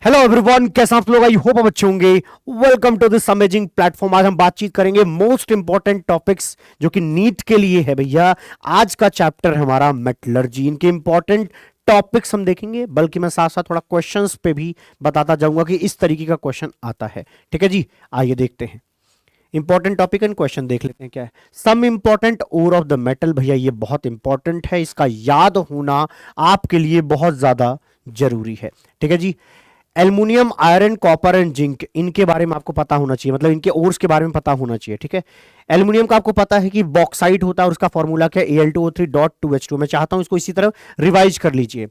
Hello everyone, कैसे आप लोग? आई होप आप अच्छे होंगे। Welcome to this amazing platform. आज हम बातचीत करेंगे मोस्ट इंपॉर्टेंट टॉपिक्स जो कि नीट के लिए है भैया। आज का चैप्टर है हमारा मेटलर्जी। इनके इंपॉर्टेंट टॉपिक्स हम देखेंगे, बल्कि मैं साथ साथ थोड़ा क्वेश्चंस पे भी बताता जाऊंगा कि इस तरीके का क्वेश्चन आता है। ठीक है जी, आइए देखते हैं इंपॉर्टेंट टॉपिक एंड क्वेश्चन देख लेते हैं क्या है। Some important ore of the metal. भैया ये बहुत इंपॉर्टेंट है, इसका याद होना आपके लिए बहुत ज्यादा जरूरी है। ठीक है जी। Aluminium, iron, copper and zinc, इनके बारे में आपको पता होना चाहिए, मतलब इनके ओर्स के बारे में पता होना चाहिए। ठीक है। एल्युमिनियम का आपको पता है कि बॉक्साइट होता है और उसका फॉर्मूला क्या है, Al2O3.2H2। मैं चाहता हूं इसको इसी तरह रिवाइज कर लीजिए।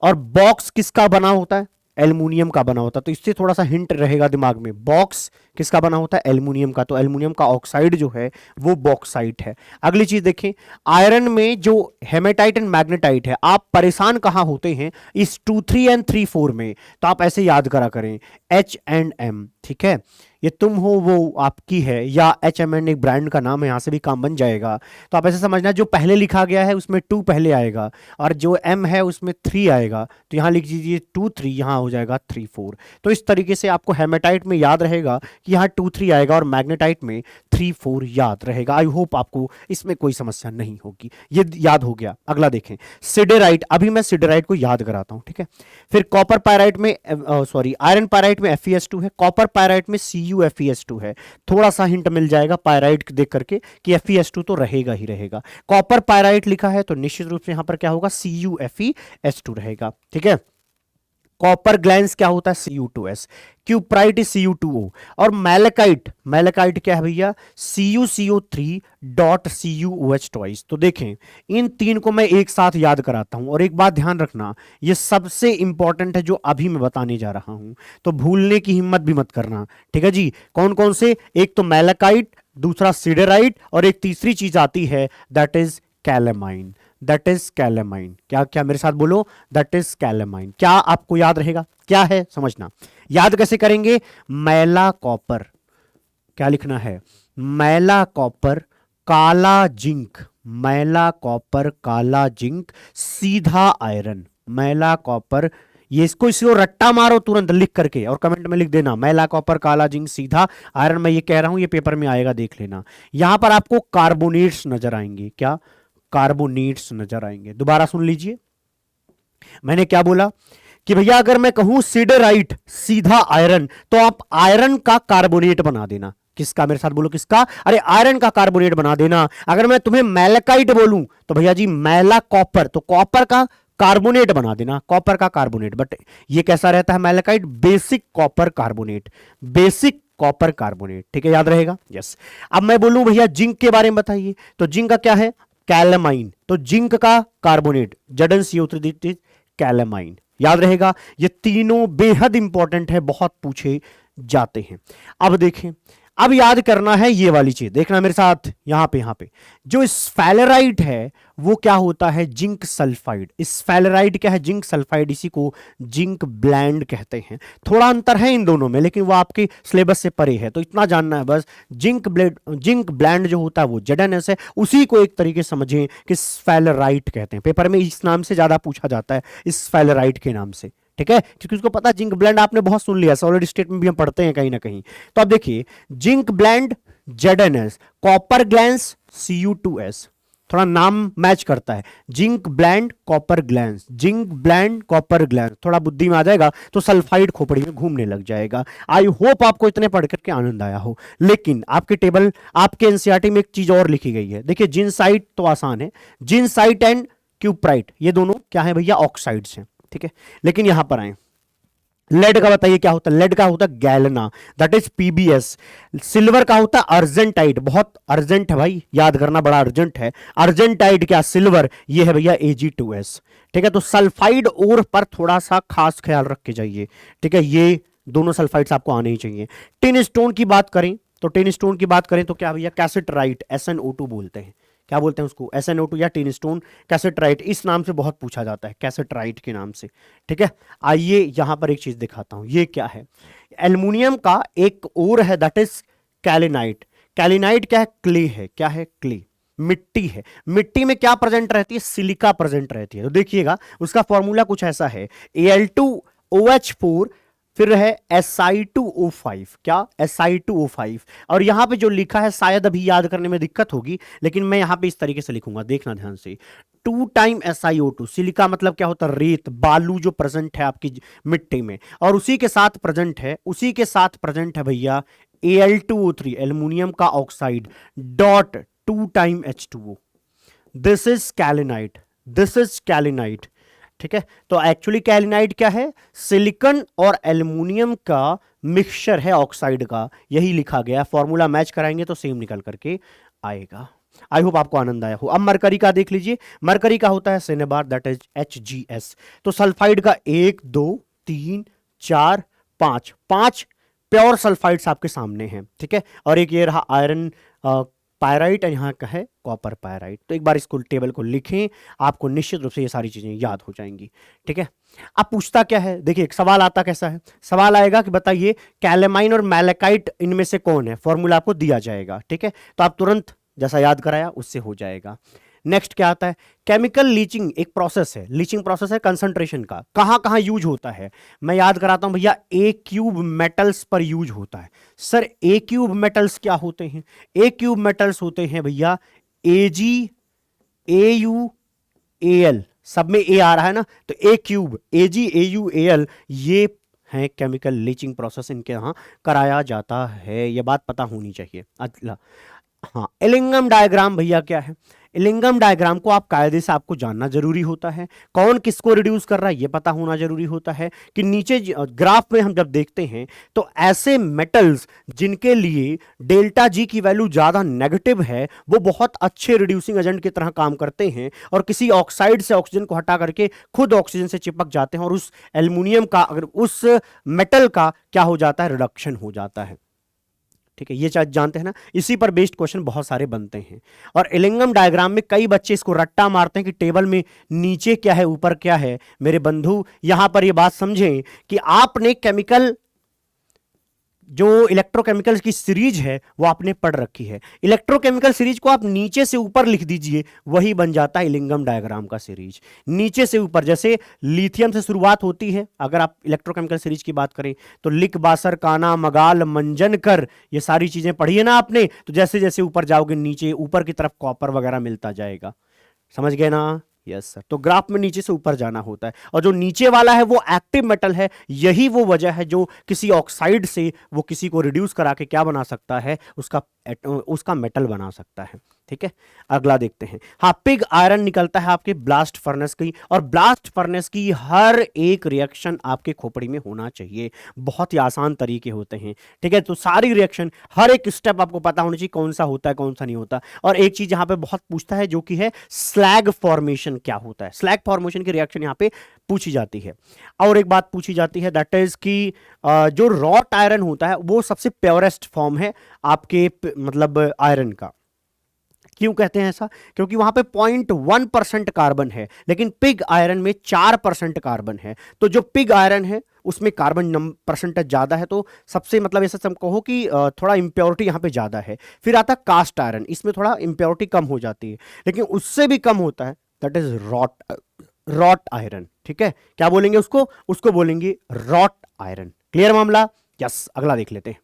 और बॉक्स किसका बना होता है? एल्युमिनियम का बना होता है। तो इससे थोड़ा सा हिंट रहेगा दिमाग में। बॉक्स किसका बना होता है? एल्युमिनियम का। तो एल्युमिनियम का ऑक्साइड जो है वो बॉक्साइट है। अगली चीज देखें, आयरन में जो हेमेटाइट एंड मैग्नेटाइट है, आप परेशान कहां होते हैं इस 2, 3 एंड 3, 4 में, तो आप ऐसे याद करा करें, H&M। ठीक है, ये तुम हो वो आपकी है, या H&M एक ब्रांड का नाम है, यहां से भी काम बन जाएगा। तो आप ऐसे समझना, जो पहले लिखा गया है उसमें 2 पहले आएगा और जो M है उसमें 3 आएगा। तो यहां लिख दीजिए 2, 3, यहां हो जाएगा 3, 4। तो इस तरीके से आपको हेमेटाइट में याद रहेगा कि यहाँ 2, 3 आएगा और मैग्नेटाइट में 3, 4 याद रहेगा। आई होप आपको इसमें कोई समस्या नहीं होगी। ये याद हो गया। अगला देखें, सिडेराइट। अभी मैं सिडेराइट को याद कराता हूं। ठीक है। फिर कॉपर पायराइट में आयरन पायराइट में Fe2 है, कॉपर पायराइट में CuFeS2 है। थोड़ा सा हिंट मिल जाएगा पायराइट देख करके कि Fe2 तो रहेगा ही रहेगा। कॉपर पायराइट लिखा है तो निश्चित रूप से यहां पर क्या होगा, CuFeS2 रहेगा। ठीक है। कॉपर ग्लैंस क्या होता है? Cu2S। Cuprite is Cu2O। और मैलेकाइट, मैलेकाइट क्या है भैया? CuCO3.CuOH twice. तो देखें, इन तीन को मैं एक साथ याद कराता हूं। और एक बात ध्यान रखना, ये सबसे इंपॉर्टेंट है जो अभी मैं बताने जा रहा हूं, तो भूलने की हिम्मत भी मत करना। ठीक है जी। कौन कौन से? एक तो मैलेकाइट, दूसरा सिडेराइट, और एक तीसरी चीज आती है that is calamine. That is calamine. क्या क्या मेरे साथ बोलो, दैट इज कैलेमाइन। क्या आपको याद रहेगा? क्या है समझना। याद कैसे करेंगे? मैला कॉपर, क्या लिखना है? मैला कॉपर, काला जिंक, मैला कॉपर काला जिंक, सीधा आयरन। मैला कॉपर, ये इसको रट्टा मारो तुरंत लिख करके और कमेंट में लिख देना, मैला कॉपर काला जिंक सीधा आयरन। मैं ये कह रहा हूं, ये पेपर में आएगा, देख लेना। यहां पर आपको कार्बोनेट्स नजर आएंगे। क्या? कार्बोनेट्स नजर आएंगे। दोबारा सुन लीजिए, मैंने क्या बोला कि भैया अगर मैं कहूं सिडेराइट सीधा आयरन, तो आप आयरन का कार्बोनेट बना देना। किसका? मेरे साथ बोलो, किसका? अरे आयरन का कार्बोनेट बना देना। अगर मैं तुम्हें मैलेकाइट बोलूं तो भैया जी मैला कॉपर, तो कॉपर का कार्बोनेट बना देना, कॉपर का कार्बोनेट। बट ये कैसा रहता है malachite? Basic copper carbonate, basic copper carbonate. ठीक है, याद रहेगा। यस। अब मैं बोलूं भैया जिंक के बारे में बताइए, तो जिंक का क्या है? कैलेमाइन। तो जिंक का कार्बोनेट ZnCO3 कैलेमाइन। याद रहेगा। ये तीनों बेहद इंपॉर्टेंट है, बहुत पूछे जाते हैं। अब देखें, अब याद करना है ये वाली चीज, देखना मेरे साथ। यहां पे जो स्फेलेराइट है वो क्या होता है? Zinc sulphide. स्फेलेराइट क्या है? Zinc sulphide. इसी को जिंक ब्लैंड कहते हैं। थोड़ा अंतर है इन दोनों में, लेकिन वो आपके सिलेबस से परे है, तो इतना जानना है बस। जिंक ब्लैंड जो होता है वो ZnS है, उसी को एक तरीके से समझें कि स्फेलेराइट कहते हैं। पेपर में इस नाम से ज्यादा पूछा जाता है, इस स्फेलेराइट के नाम से। ठीक है, क्योंकि उसको पता है जिंक ब्लेंड आपने बहुत सुन लिया, सॉलिड स्टेट में भी हम पढ़ते हैं कहीं ना कहीं। तो अब देखिए, zinc blende ZnS, copper glance Cu2S। थोड़ा नाम मैच करता है, zinc blende copper glance, zinc blende copper glance. थोड़ा बुद्धि में आ जाएगा तो सल्फाइड खोपड़ी में घूमने लग जाएगा। आई होप आपको इतने पढ़ करके आनंद आया हो। लेकिन आपके टेबल, आपके एनसीईआरटी में एक चीज और लिखी गई है। देखिए, जिनसाइट तो आसान है, जिनसाइट एंड क्यूप्राइट ये दोनों क्या है भैया? ऑक्साइड्स हैं। ठीक है, लेकिन यहां पर आए, लेड का बताइए क्या होता है? लेड का होता है galena, that is PbS। Silver का होता है अर्जेंटाइट, बहुत अर्जेंट है भाई, याद करना बड़ा अर्जेंट है। अर्जेंटाइट क्या? सिल्वर, ये है भैया Ag2S। ठीक है, तो सल्फाइड और पर थोड़ा सा खास ख्याल रख के जाइए। ठीक है, ये दोनों सल्फाइड्स आपको आने ही चाहिए। टिन स्टोन की बात करें तो, टिन स्टोन की बात करें तो क्या भैया? कैसेटराइट, SnO2 बोलते हैं। क्या बोलते हैं उसको? SnO2 या टिन स्टोन कैसेटराइट, इस नाम से बहुत पूछा जाता है, कैसेटराइट के नाम से। ठीक है, आइए यहां पर एक चीज दिखाता हूं, ये क्या है? एल्युमिनियम का एक और है, दैट इज कैलिनाइट। कैलिनाइट क्या है? क्ले है। क्या है? क्ले, मिट्टी है। मिट्टी में क्या प्रेजेंट रहती है? सिलिका प्रेजेंट रहती है। तो देखिएगा उसका फॉर्मूला कुछ ऐसा है, Al2OH4 फिर है Si2O5, क्या Si2O5, और यहां पे जो लिखा है शायद अभी याद करने में दिक्कत होगी, लेकिन मैं यहां पे इस तरीके से लिखूंगा, देखना ध्यान से। 2 टाइम SiO2, सिलिका मतलब क्या होता है, रेत बालू जो प्रेजेंट है आपकी मिट्टी में, और उसी के साथ प्रेजेंट है, उसी के साथ प्रेजेंट है भैया Al2O3, एल्यूमिनियम का oxide, dot 2 time H2O। This is kaolinite, this is kaolinite, ठीक है। तो एक्चुअली कैलिनाइट क्या है, सिलिकॉन और एल्युमिनियम का मिक्सचर है ऑक्साइड का, यही लिखा गया। फॉर्मूला मैच कराएंगे तो सेम निकल करके आएगा। आई होप आपको आनंद आया हो। अब मरकरी का देख लीजिए, मरकरी का होता है सिनेबार, दैट इज HgS। तो सल्फाइड का 1 2 3 4 5, 5 प्योर सल्फाइड्स आपके सामने हैं, ठीक है। और एक ये रहा आयरन पायराइट, और यहाँ का है कॉपर पायराइट। तो एक बार इसको टेबल को लिखें, आपको निश्चित रूप से ये सारी चीजें याद हो जाएंगी, ठीक है। अब पूछता क्या है, देखिए एक सवाल आता कैसा है, सवाल आएगा कि बताइए कैलेमाइन और मैलेकाइट इनमें से कौन है, फॉर्मूला आपको दिया जाएगा, ठीक है। तो आप तुरंत जैसा याद कराया उससे हो जाएगा। नेक्स्ट क्या आता है, केमिकल लीचिंग एक प्रोसेस है, लीचिंग प्रोसेस है कंसंट्रेशन का, कहां कहां यूज होता है, मैं याद कराता हूं भैया, ए क्यूब मेटल्स पर यूज होता है। सर ए क्यूब मेटल्स क्या होते हैं, ए क्यूब मेटल्स होते हैं भैया Ag AuAl, सब में ए आ रहा है ना, तो ए क्यूब Ag AuAl ये है केमिकल लीचिंग प्रोसेस, इनके यहां कराया जाता है, ये बात पता होनी चाहिए। अगला, हाँ एलिंगम डायग्राम भैया क्या है, एलिंगम डायग्राम को आप कायदे से आपको जानना जरूरी होता है, कौन किसको रिड्यूस कर रहा है ये पता होना जरूरी होता है, कि नीचे ग्राफ में हम जब देखते हैं तो ऐसे मेटल्स जिनके लिए डेल्टा जी की वैल्यू ज्यादा नेगेटिव है वो बहुत अच्छे रिड्यूसिंग एजेंट की तरह काम करते हैं, और किसी ऑक्साइड से ऑक्सीजन को हटा करके खुद ऑक्सीजन से चिपक जाते हैं, और उस एल्युमिनियम का, अगर उस मेटल का क्या हो जाता है, रिडक्शन हो जाता है, ठीक है। ये जानते हैं ना, इसी पर बेस्ड क्वेश्चन बहुत सारे बनते हैं। और एलिंगम डायग्राम में कई बच्चे इसको रट्टा मारते हैं कि टेबल में नीचे क्या है ऊपर क्या है। मेरे बंधु यहां पर ये बात समझें कि आपने केमिकल जो इलेक्ट्रोकेमिकल्स की सीरीज है वो आपने पढ़ रखी है, इलेक्ट्रोकेमिकल सीरीज को आप नीचे से ऊपर लिख दीजिए, वही बन जाता है एलिंगम डायग्राम का सीरीज। नीचे से ऊपर, जैसे लिथियम से शुरुआत होती है, अगर आप इलेक्ट्रोकेमिकल सीरीज की बात करें तो लिक बासर काना मगाल मंजनकर, ये सारी चीजें पढ़ी है ना आपने, तो जैसे जैसे ऊपर जाओगे नीचे ऊपर की तरफ कॉपर वगैरह मिलता जाएगा, समझ गए ना। यस सर, तो ग्राफ में नीचे से ऊपर जाना होता है, और जो नीचे वाला है वो एक्टिव मेटल है, यही वो वजह है जो किसी ऑक्साइड से वो किसी को रिड्यूस करा के क्या बना सकता है, उसका मेटल बना सकता है, ठीक है। अगला देखते हैं, हाँ पिग आयरन निकलता है आपके ब्लास्ट फर्नेस की, और ब्लास्ट फर्नेस की हर एक रिएक्शन आपके खोपड़ी में होना चाहिए, बहुत ही आसान तरीके होते हैं, ठीक है। तो सारी रिएक्शन हर एक स्टेप आपको पता होना चाहिए, कौन सा होता है कौन सा नहीं होता। और एक चीज यहां पे बहुत पूछता है जो कि है स्लैग फॉर्मेशन क्या होता है, स्लैग फॉर्मेशन की रिएक्शन यहां पे पूछी जाती है। और एक बात पूछी जाती है, दैट इज कि जो रॉट आयरन होता है वो सबसे प्योरेस्ट फॉर्म है आपके मतलब आयरन का। क्यों कहते हैं ऐसा, क्योंकि वहां पे 0.1% कार्बन है, लेकिन पिग आयरन में 4% कार्बन है। तो जो पिग आयरन है उसमें कार्बन परसेंटेज ज्यादा है, तो सबसे मतलब ऐसा कहो कि थोड़ा इंप्योरिटी यहां पे ज्यादा है। फिर आता कास्ट आयरन, इसमें थोड़ा इंप्योरिटी कम हो जाती है, लेकिन उससे भी कम होता है, दैट इज रॉट आयरन, ठीक है। क्या बोलेंगे उसको, उसको बोलेंगे रॉट आयरन। क्लियर मामला। यस, अगला देख लेते हैं।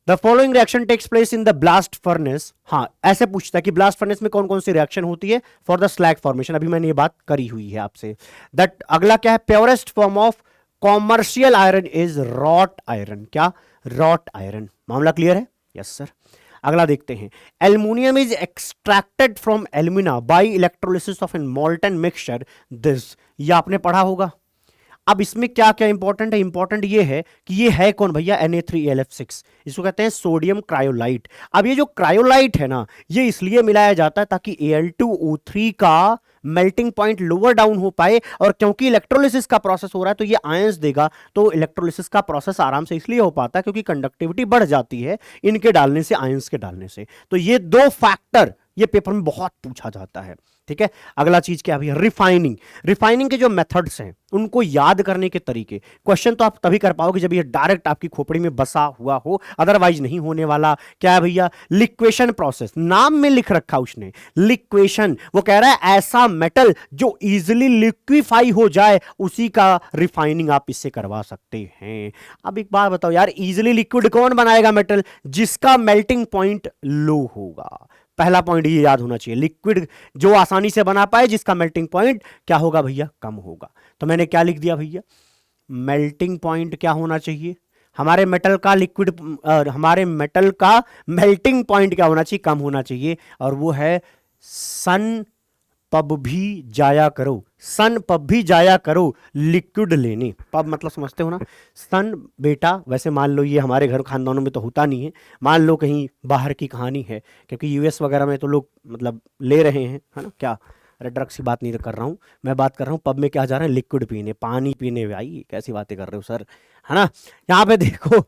The following reaction takes place in the blast furnace. हाँ ऐसे पूछता है कि ब्लास्ट फर्नेस में कौन कौन सी रिएक्शन होती है फॉर द स्लैग फॉर्मेशन, अभी मैंने ये बात करी हुई है आपसे। दैट अगला क्या है, purest form of commercial iron is wrought iron. क्या, रॉट आयरन। मामला क्लियर है। Yes sir. अगला देखते हैं, aluminium is extracted from alumina by electrolysis of an molten mixture this, ये आपने पढ़ा होगा। अब इसमें क्या क्या इंपॉर्टेंट है, इंपॉर्टेंट ये है कि ये है कौन भैया, Na3AlF6, इसको कहते हैं सोडियम क्रायोलाइट। अब ये जो क्रायोलाइट है ना, ये इसलिए मिलाया जाता है ताकि Al2O3 का मेल्टिंग पॉइंट लोअर डाउन हो पाए, और क्योंकि इलेक्ट्रोलिसिस का प्रोसेस हो रहा है तो ये आयंस देगा, तो इलेक्ट्रोलिसिस का प्रोसेस आराम से इसलिए हो पाता है क्योंकि कंडक्टिविटी बढ़ जाती है इनके डालने से, आयंस के डालने से। तो ये दो फैक्टर ये पेपर में बहुत पूछा जाता है, ठीक है। अगला चीज क्या है, रिफाइनिंग। रिफाइनिंग के जो मेथड्स हैं उनको याद करने के तरीके, क्वेश्चन तो आप तभी कर पाओगे जब ये डायरेक्ट आपकी खोपड़ी में बसा हुआ हो, अदरवाइज नहीं होने वाला। क्या है भैया, लिक्वेशन प्रोसेस, नाम में लिख रखा उसने लिक्वेशन। वो कह रहा है ऐसा मेटल जो इजीली लिक्विफाई हो जाए उसी का रिफाइनिंग आप इससे करवा सकते हैं। अब एक बात बताओ यार, इजीली लिक्विड कौन बनाएगा मेटल, जिसका मेल्टिंग पॉइंट लो होगा। पहला पॉइंट ये याद होना चाहिए, लिक्विड जो आसानी से बना पाए, जिसका मेल्टिंग पॉइंट क्या होगा भैया, कम होगा। तो मैंने क्या लिख दिया भैया, मेल्टिंग पॉइंट क्या होना चाहिए, हमारे मेटल का लिक्विड हमारे मेटल का मेल्टिंग पॉइंट क्या होना चाहिए, कम होना चाहिए। और वो है सन पब भी जाया करो, सन पब भी जाया करो लिक्विड लेने। पब मतलब समझते हो ना, सन बेटा, वैसे मान लो ये हमारे घर खानदानों में तो होता नहीं है, मान लो कहीं बाहर की कहानी है, क्योंकि यूएस वगैरह में तो लोग मतलब ले रहे हैं, है ना। क्या, अरे ड्रग्स की बात नहीं कर रहा हूँ मैं, बात कर रहा हूँ पब में क्या जा रहे हैं, लिक्विड पीने, पानी पीने। भाई कैसी बातें कर रहे हो सर, है ना। यहाँ पे देखो,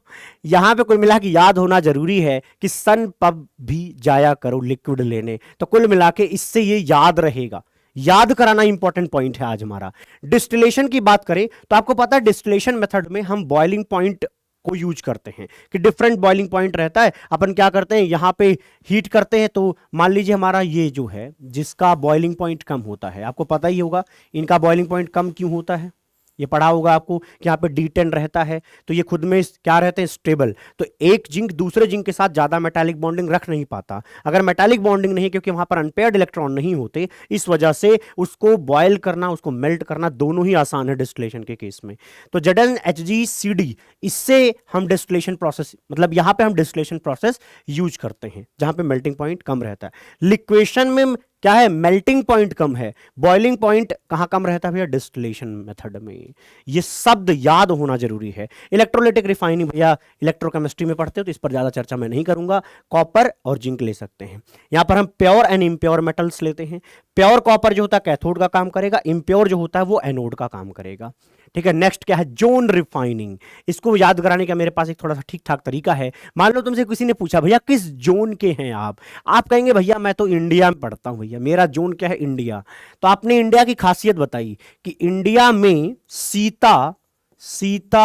यहाँ पे कुल मिला के याद होना जरूरी है कि सन पब भी जाया करो लिक्विड लेने। तो कुल मिला के इससे ये याद रहेगा, याद कराना इंपॉर्टेंट पॉइंट है आज हमारा। डिस्टिलेशन की बात करें तो आपको पता है डिस्टिलेशन मेथड में हम बॉइलिंग पॉइंट को यूज करते हैं कि डिफरेंट बॉइलिंग पॉइंट रहता है। अपन क्या करते हैं, यहां पे हीट करते हैं, तो मान लीजिए हमारा ये जो है जिसका बॉइलिंग पॉइंट कम होता है, आपको पता ही होगा इनका बॉइलिंग पॉइंट कम क्यों होता है, ये पढ़ा होगा आपको कि यहाँ पे D10 रहता है, तो ये खुद में क्या रहते हैं, स्टेबल। तो एक जिंक दूसरे जिंक के साथ ज्यादा मेटालिक बॉन्डिंग रख नहीं पाता। अगर मेटालिक बॉन्डिंग नहीं, क्योंकि वहां पर अनपेयर्ड इलेक्ट्रॉन नहीं होते, इस वजह से उसको बॉयल करना, उसको मेल्ट करना दोनों ही आसान है डिस्टिलेशन के केस में। तो ZnHgCd, इससे हम डिस्टिलेशन प्रोसेस, मतलब यहाँ पे हम डिस्टिलेशन प्रोसेस यूज करते हैं जहां पे मेल्टिंग पॉइंट कम रहता है। लिक्वेशन में क्या है, मेल्टिंग पॉइंट कम है, बॉइलिंग पॉइंट कहां कम रहता है भैया, डिस्टिलेशन मेथड में। ये शब्द याद होना जरूरी है। इलेक्ट्रोलाइटिक रिफाइनिंग भैया इलेक्ट्रोकेमिस्ट्री में पढ़ते हो तो इस पर ज्यादा चर्चा मैं नहीं करूंगा। कॉपर और जिंक ले सकते हैं। यहां पर हम प्योर एंड इम्प्योर मेटल्स लेते हैं। प्योर कॉपर जो होता है कैथोड का काम करेगा, इम्प्योर जो होता है वो एनोड का काम करेगा। ठीक है। नेक्स्ट क्या है, जोन रिफाइनिंग। इसको याद कराने का मेरे पास एक थोड़ा सा ठीक ठाक तरीका है। मान लो तुमसे किसी ने पूछा भैया किस जोन के हैं आप कहेंगे भैया मैं तो इंडिया में पढ़ता हूं, भैया मेरा जोन क्या है, इंडिया। तो आपने इंडिया की खासियत बताई कि इंडिया में सीता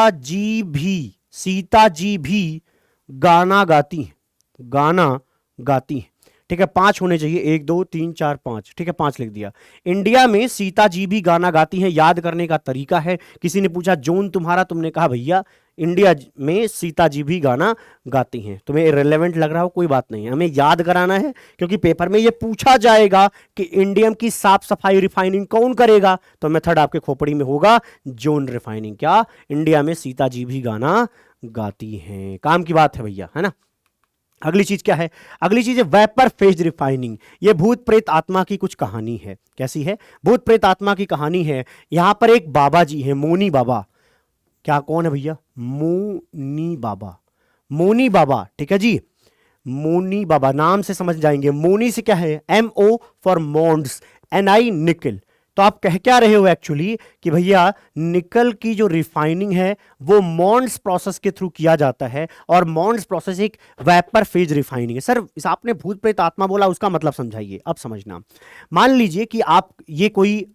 जी भी गाना गाती हैं, गाना गाती हैं। ठीक है, 5 होने चाहिए, 1 2 3 4 5। ठीक है, 5 लिख दिया। इंडिया में सीता जी भी गाना गाती हैं, याद करने का तरीका है। किसी ने पूछा जोन तुम्हारा, तुमने कहा भैया इंडिया में सीता जी भी गाना गाती हैं। तुम्हें इररिलेवेंट लग रहा हो कोई बात नहीं, हमें याद कराना है, क्योंकि पेपर में ये पूछा जाएगा कि इंडियम की साफ सफाई रिफाइनिंग कौन करेगा, तो मेथड आपके खोपड़ी में होगा जोन रिफाइनिंग। क्या, इंडिया में सीता जी भी गाना गाती हैं, काम की बात है भैया, है ना। अगली चीज क्या है, अगली चीज है वेपर फेज रिफाइनिंग। ये भूत प्रेत आत्मा की कुछ कहानी है। कैसी है, भूत प्रेत आत्मा की कहानी है। यहां पर एक बाबा जी है, मोनी बाबा। क्या, कौन है भैया, मोनी बाबा, मोनी बाबा। ठीक है जी, मोनी बाबा नाम से समझ जाएंगे। मोनी से क्या है, MO फॉर मॉन्ड्स, NI निकल। तो आप कह क्या रहे हो एक्चुअली कि भैया निकल की जो रिफाइनिंग है वो मॉन्ड्स प्रोसेस के थ्रू किया जाता है, और मॉन्ड्स प्रोसेस एक वेपर फेज रिफाइनिंग है। सर इस आपने भूत प्रेत आत्मा बोला, उसका मतलब समझाइए। अब समझना, मान लीजिए कि आप ये कोई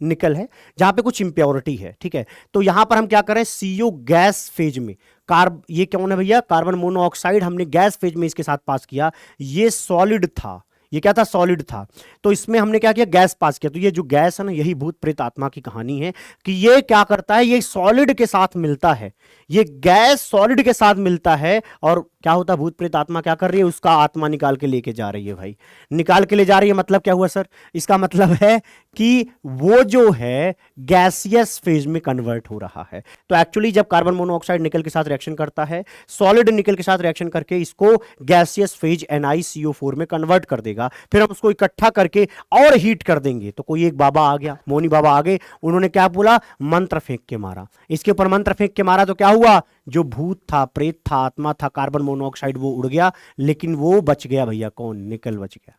निकल है जहां पे कुछ इंप्योरिटी है। ठीक है, तो यहां पर हम क्या करें, CO गैस फेज में ये कौन है भैया, कार्बन मोनोऑक्साइड, हमने गैस फेज में इसके साथ पास किया। ये सॉलिड था, ये क्या था, सॉलिड था। तो इसमें हमने क्या किया, गैस पास किया। तो ये जो गैस है ना, यही भूत प्रेत आत्मा की कहानी है कि ये क्या करता है, ये सॉलिड के साथ मिलता है, ये गैस सॉलिड के साथ मिलता है, और क्या होता है, भूत प्रेत आत्मा क्या कर रही है, उसका आत्मा निकाल के लेके जा रही है। भाई निकाल के ले जा रही है, मतलब क्या हुआ सर, इसका मतलब है कि वो जो है गैसियस फेज में कन्वर्ट हो रहा है। तो एक्चुअली जब कार्बन मोनोऑक्साइड निकल के साथ रिएक्शन करता है, सॉलिड निकल के साथ रिएक्शन करके इसको गैसियस फेज NiCO4 में कन्वर्ट कर देगा। फिर हम उसको इकट्ठा करके और हीट कर देंगे। तो कोई एक बाबा आ गया, मोनी बाबा आ गए, उन्होंने क्या बोला, मंत्र फेंक के मारा। इसके ऊपर मंत्र फेंक के मारा तो क्या हुआ, जो भूत था, प्रेत था, आत्मा था, कार्बन मोनोऑक्साइड, वो उड़ गया, लेकिन वो बच गया भैया, कौन, निकल बच गया।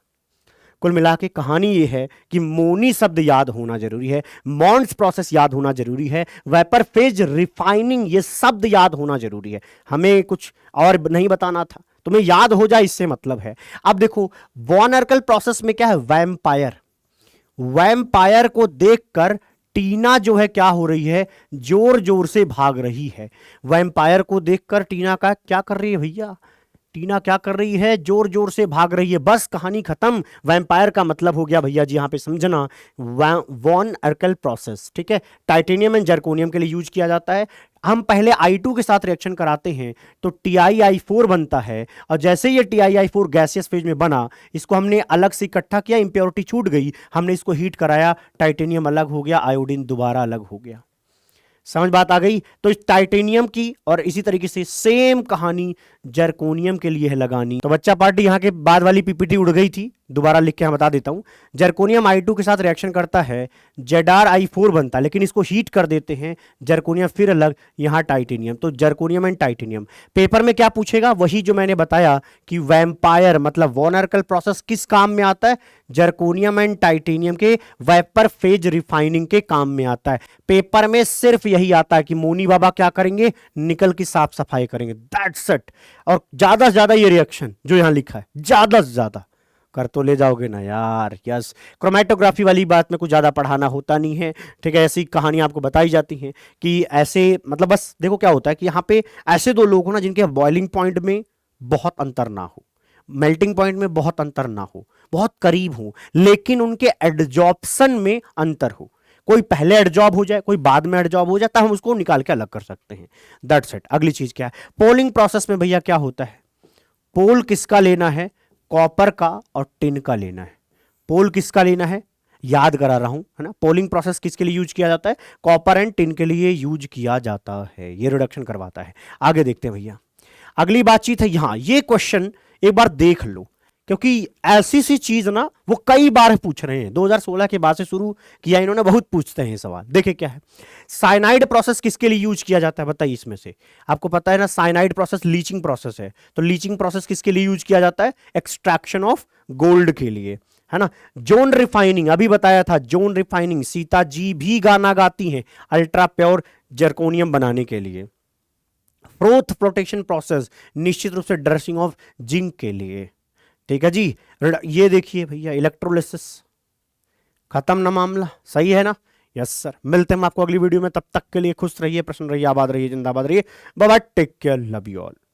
कुल मिला के कहानी ये है कि मोनी शब्द याद होना जरूरी है, मॉन्ड्स प्रोसेस याद होना जरूरी है, वेपर फेज रिफाइनिंग ये शब्द याद होना जरूरी है। हमें कुछ और नहीं बताना था, तुम्हें याद हो जाए इससे मतलब है। अब देखो वॉन अर्कल प्रोसेस में क्या है, वैम्पायर। वैम्पायर को देखकर टीना जो है क्या हो रही है, जोर जोर से भाग रही है। वैम्पायर को देखकर टीना का क्या कर रही है भैया, टीना क्या कर रही है, जोर जोर से भाग रही है। बस कहानी खत्म। वैम्पायर का मतलब हो गया भैया जी यहां पे समझना, वॉन अर्कल प्रोसेस, ठीक है। टाइटेनियम एंड जर्कोनियम के लिए यूज किया जाता है। हम पहले I2 के साथ रिएक्शन कराते हैं तो TiI4 बनता है, और जैसे ये TiI4 गैसियस फेज में बना, इसको हमने अलग से इकट्ठा किया, इंप्योरिटी छूट गई, हमने इसको हीट कराया, टाइटेनियम अलग हो गया, आयोडीन दोबारा अलग हो गया। समझ बात आ गई। तो इस टाइटेनियम की और इसी तरीके से सेम कहानी जर्कोनियम के लिए है लगानी। तो बच्चा पार्टी यहां के बाद वाली पीपीटी उड़ गई थी, दोबारा लिख के हम बता देता हूं। जर्कोनियम I2 के साथ रिएक्शन करता है, ZrI4 बनता है, लेकिन इसको हीट कर देते हैं, जर्कोनियम फिर अलग, यहां टाइटेनियम। तो जर्कोनियम एंड टाइटेनियम। पेपर में क्या पूछेगा, वही जो मैंने बताया कि वैम्पायर मतलब वॉन अर्कल प्रोसेस किस काम में आता है, जर्कोनियम एंड टाइटेनियम के वेपर फेज रिफाइनिंग के काम में आता है। पेपर में सिर्फ यही आता है कि मोनी बाबा क्या करेंगे, निकल की साफ सफाई करेंगे, दैट्स इट। और ज्यादा से ज्यादा ये रिएक्शन जो यहां लिखा है, ज्यादा से ज्यादा कर तो ले जाओगे ना यार। यस, क्रोमेटोग्राफी वाली बात में कुछ ज्यादा पढ़ाना होता नहीं है, ठीक है। ऐसी कहानी आपको बताई जाती है कि ऐसे मतलब बस देखो क्या होता है कि यहां पे ऐसे दो लोग हो ना जिनके बॉइलिंग पॉइंट में बहुत अंतर ना हो, मेल्टिंग पॉइंट में बहुत अंतर ना हो, बहुत करीब हो, लेकिन उनके एडजॉर्प्शन में अंतर हो। कोई पहले एडजॉर्ब हो जाए, कोई बाद में एडजॉर्ब हो जाए, तब हम उसको निकाल के अलग कर सकते हैं। That's it. अगली चीज क्या है, पोलिंग प्रोसेस में भैया क्या होता है, पोल किसका लेना है, कॉपर का और टिन का लेना है। पोल किसका लेना है, याद करा रहा हूं, है ना। पोलिंग प्रोसेस किसके लिए यूज किया जाता है, कॉपर एंड टिन के लिए यूज किया जाता है। ये रिडक्शन करवाता है। आगे देखते हैं भैया, अगली बातचीत है यहां। ये क्वेश्चन एक बार देख लो, क्योंकि ऐसी सी चीज ना वो कई बार पूछ रहे हैं, 2016 के बाद से शुरू किया इन्होंने, बहुत पूछते हैं सवाल। देखे क्या है, साइनाइड प्रोसेस किसके लिए यूज किया जाता है बताइए इसमें से। आपको पता है ना, साइनाइड प्रोसेस लीचिंग प्रोसेस है, तो लीचिंग प्रोसेस किसके लिए यूज किया जाता है, एक्सट्रैक्शन ऑफ गोल्ड के लिए, है ना। जोन रिफाइनिंग अभी बताया था, जोन रिफाइनिंग सीता जी भी गाना गाती हैं, अल्ट्रा प्योर जर्कोनियम बनाने के लिए। फ्रोथ प्रोटेक्शन प्रोसेस निश्चित रूप से ड्रेसिंग ऑफ जिंक के लिए, ठीक है जी। ये देखिए भैया, इलेक्ट्रोलिसिस, खत्म ना मामला, सही है ना। यस सर, मिलते हैं हम आपको अगली वीडियो में, तब तक के लिए खुश रहिए, प्रसन्न रहिए, आबाद रहिए, जिंदाबाद रहिए, bye bye, take care, love you all.